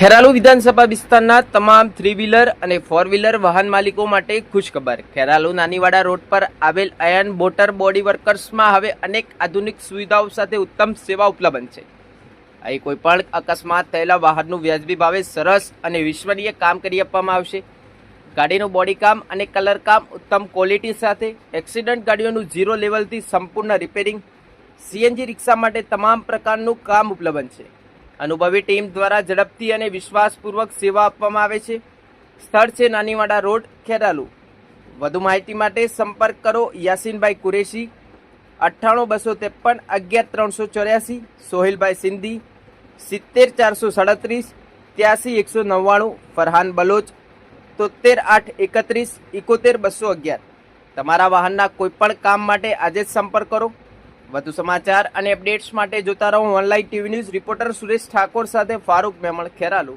ખેરાલુ વિધાનસભા વિસ્તારના તમામ 3 વ્હીલર અને 4 વ્હીલર વાહન માલિકો માટે ખુશખબર। ખેરાલુ નાનીવાડા રોડ પર આવેલ અયન મોટર બોડી વર્કર્સમાં હવે અનેક આધુનિક સુવિધાઓ સાથે ઉત્તમ સેવા ઉપલબ્ધ છે। અહીં કોઈપણ અકસ્માત થયેલા વાહનનું વ્યાજબી ભાવે સરસ અને વિશ્વનીય કામ કરી આપવામાં આવશે। ગાડીનું બોડી કામ અને કલર કામ ઉત્તમ ક્વોલિટી સાથે, એક્સિડન્ટ ગાડીઓનું 0 લેવલથી સંપૂર્ણ રિપેરિંગ, સીએનજી રિક્ષા માટે તમામ પ્રકારનું કામ ઉપલબ્ધ છે। અનુભવી ટીમ દ્વારા ઝડપથી અને વિશ્વાસપૂર્વક સેવા આપવામાં આવે છે। સ્થળ છે નાનીવાડા રોડ, ખેરાલુ। વધુ માહિતી માટે સંપર્ક કરો યાસીનભાઈ કુરેશી 98 253 11 384, સોહેલભાઈ સિંધી 70 437 83 199, ફરહાન બલોચ 73 831 71 211। તમારા વાહનના કોઈપણ કામ માટે આજે જ સંપર્ક કરો। વધુ સમાચાર અને અપડેટ્સ માટે જોતા રહો online TV news. Reporter Suresh Thakor સાથે ફારૂક મેમણ, ખેરાલુ।